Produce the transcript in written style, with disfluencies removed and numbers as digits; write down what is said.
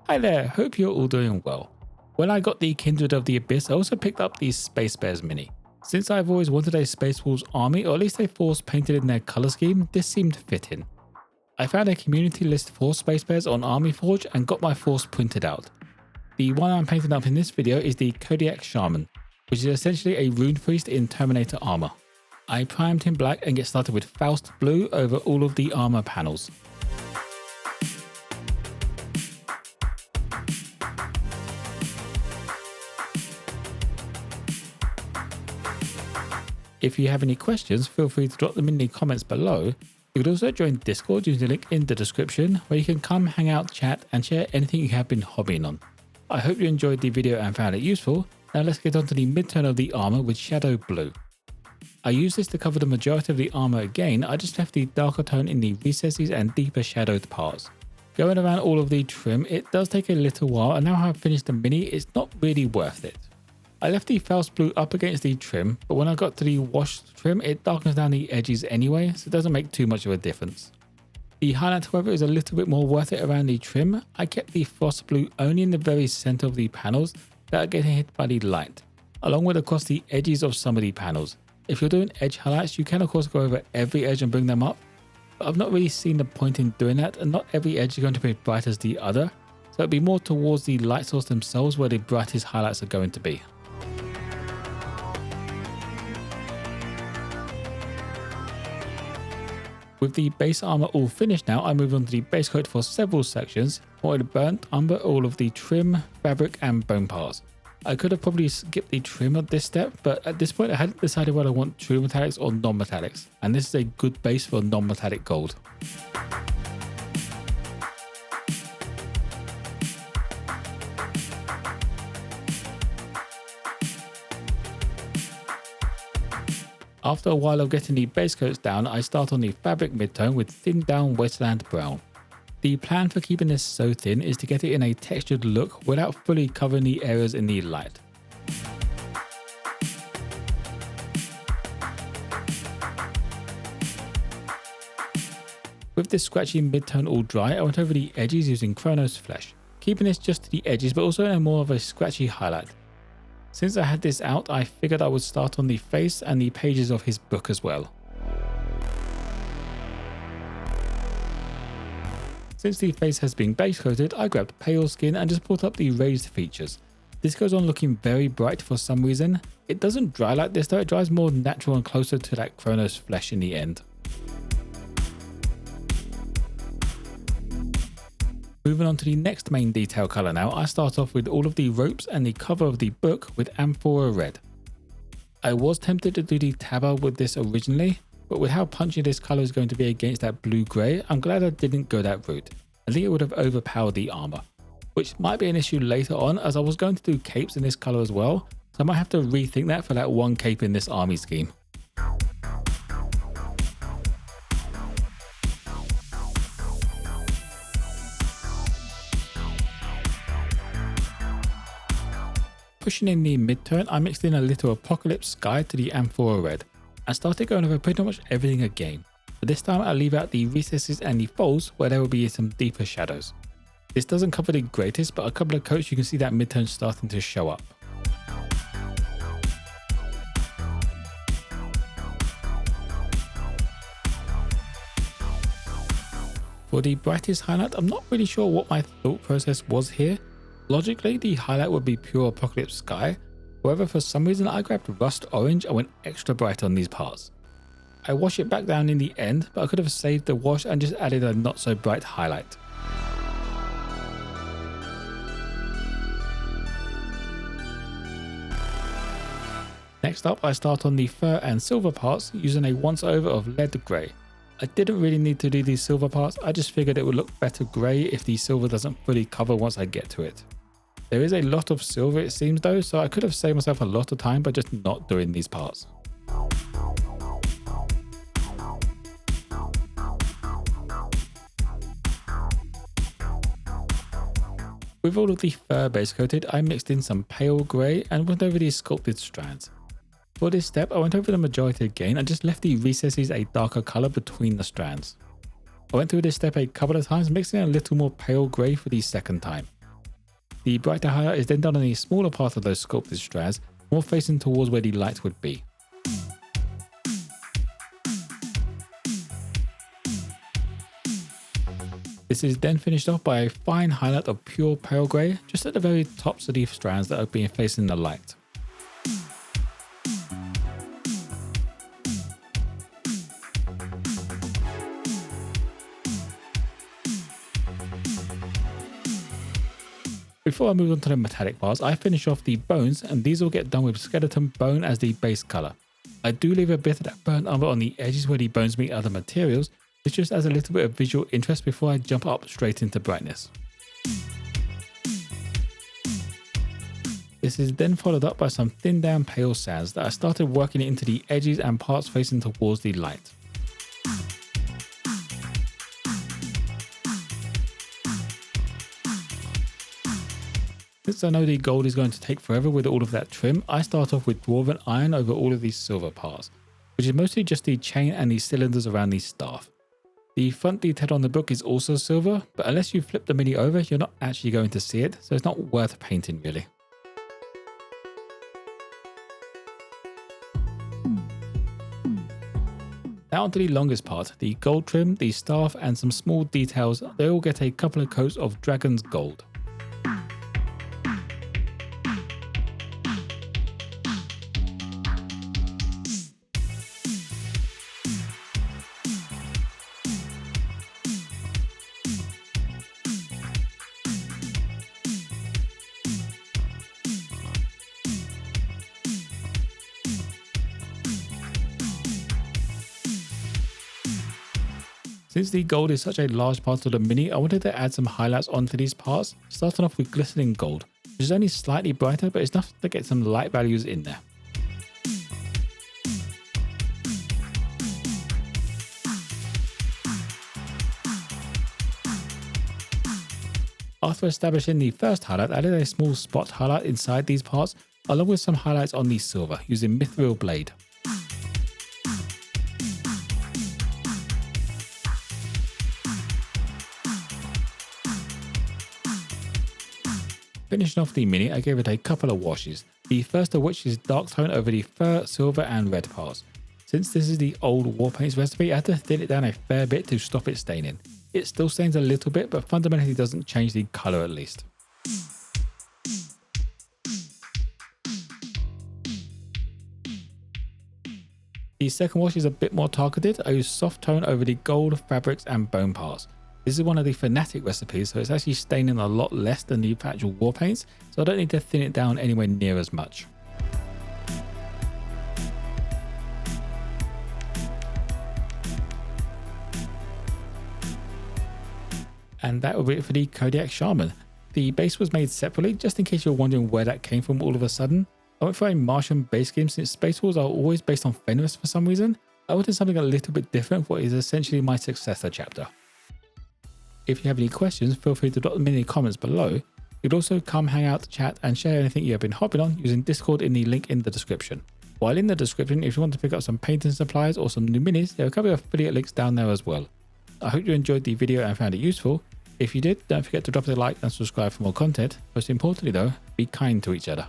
Hi there, hope you're all doing well. When I got the Kindred of the Abyss, I also picked up the Space Bears mini. Since I've always wanted a Space Wolves army, or at least a force painted in their colour scheme, this seemed fitting. I found a community list for Space Bears on Army Forge and got my force printed out. The one I'm painting up in this video is the Kodiak Shaman, which is essentially a rune priest in Terminator armour. I primed him black and get started with Faust blue over all of the armour panels. If you have any questions, feel free to drop them in the comments below. You could also join Discord using the link in the description, where you can come hang out, chat and share anything you have been hobbying on. I hope you enjoyed the video and found it useful. Now let's get on to the mid-tone of the armour with Shadow Blue. I used this to cover the majority of the armour again. I just left the darker tone in the recesses and deeper shadowed parts. Going around all of the trim, it does take a little while, and now I've finished the mini, it's not really worth it. I left the Faust blue up against the trim, but when I got to the washed trim, it darkens down the edges anyway, so it doesn't make too much of a difference. The highlight, however, is a little bit more worth it around the trim. I kept the Frost blue only in the very centre of the panels that are getting hit by the light, along with across the edges of some of the panels. If you're doing edge highlights, you can of course go over every edge and bring them up, but I've not really seen the point in doing that, and not every edge is going to be as bright as the other, so it'll be more towards the light source themselves where the brightest highlights are going to be. With the base armour all finished now, I move on to the base coat for several sections. I wanted burnt umber all of the trim, fabric and bone parts. I could have probably skipped the trim at this step, but at this point I hadn't decided whether I want true metallics or non-metallics, and this is a good base for non-metallic gold. After a while of getting the base coats down, I start on the fabric midtone with thinned down wasteland brown. The plan for keeping this so thin is to get it in a textured look without fully covering the areas in the light. With this scratchy midtone all dry, I went over the edges using Chronos Flesh, keeping this just to the edges but also in more of a scratchy highlight. Since I had this out, I figured I would start on the face and the pages of his book as well. Since the face has been base coated, I grabbed pale skin and just brought up the raised features. This goes on looking very bright for some reason. It doesn't dry like this though, it dries more natural and closer to that Chronos Flesh in the end. Moving on to the next main detail colour now, I start off with all of the ropes and the cover of the book with Amphora Red. I was tempted to do the tabard with this originally, but with how punchy this colour is going to be against that blue-grey, I'm glad I didn't go that route. I think it would have overpowered the armour, which might be an issue later on as I was going to do capes in this colour as well, so I might have to rethink that for that one cape in this army scheme. Pushing in the mid-tone, I mixed in a little Apocalypse Sky to the Amphora Red and started going over pretty much everything again, but this time I leave out the recesses and the folds where there will be some deeper shadows. This doesn't cover the greatest, but a couple of coats you can see that mid-tone starting to show up. For the brightest highlight, I'm not really sure what my thought process was here. Logically, the highlight would be pure Apocalypse Sky, however for some reason I grabbed Rust Orange and went extra bright on these parts. I wash it back down in the end, but I could have saved the wash and just added a not so bright highlight. Next up, I start on the fur and silver parts using a once over of lead grey. I didn't really need to do these silver parts, I just figured it would look better grey if the silver doesn't fully cover once I get to it. There is a lot of silver it seems though, so I could have saved myself a lot of time by just not doing these parts. With all of the fur base coated, I mixed in some pale grey and went over these sculpted strands. For this step, I went over the majority again and just left the recesses a darker colour between the strands. I went through this step a couple of times, mixing a little more pale grey for the second time. The brighter highlight is then done on a smaller part of those sculpted strands, more facing towards where the light would be. This is then finished off by a fine highlight of pure pale grey, just at the very tops of the strands that are being facing the light. Before I move on to the metallic parts, I finish off the bones, and these will get done with skeleton bone as the base colour. I do leave a bit of that burnt umber on the edges where the bones meet other materials, which just adds a little bit of visual interest before I jump up straight into brightness. This is then followed up by some thinned down pale sands that I started working into the edges and parts facing towards the light. Since I know the gold is going to take forever with all of that trim, I start off with dwarven iron over all of these silver parts, which is mostly just the chain and the cylinders around the staff. The front detail on the book is also silver, but unless you flip the mini over, you're not actually going to see it, so it's not worth painting really. Now onto the longest part, the gold trim, the staff and some small details. They all get a couple of coats of dragon's gold. Since the gold is such a large part of the mini, I wanted to add some highlights onto these parts, starting off with glistening gold, which is only slightly brighter, but it's enough to get some light values in there. After establishing the first highlight, I added a small spot highlight inside these parts, along with some highlights on the silver, using mithril blade. Finishing off the mini, I gave it a couple of washes, the first of which is dark tone over the fur, silver and red parts. Since this is the old war paints recipe, I had to thin it down a fair bit to stop it staining. It still stains a little bit, but fundamentally doesn't change the colour at least. The second wash is a bit more targeted. I use soft tone over the gold, fabrics and bone parts. This is one of the Fanatic recipes, so it's actually staining a lot less than the actual war paints, so I don't need to thin it down anywhere near as much. And that will be it for the Kodiak Shaman. The base was made separately, just in case you're wondering where that came from all of a sudden. I went for a Martian base game since Space Wars are always based on Fenris for some reason. I wanted something a little bit different for what is essentially my successor chapter. If you have any questions, feel free to drop them in the comments below. You could also come hang out, chat and share anything you have been hopping on using Discord in the link in the description. While in the description, if you want to pick up some painting supplies or some new minis, there are a couple of affiliate links down there as well. I hope you enjoyed the video and found it useful. If you did, don't forget to drop a like and subscribe for more content. Most importantly though, be kind to each other.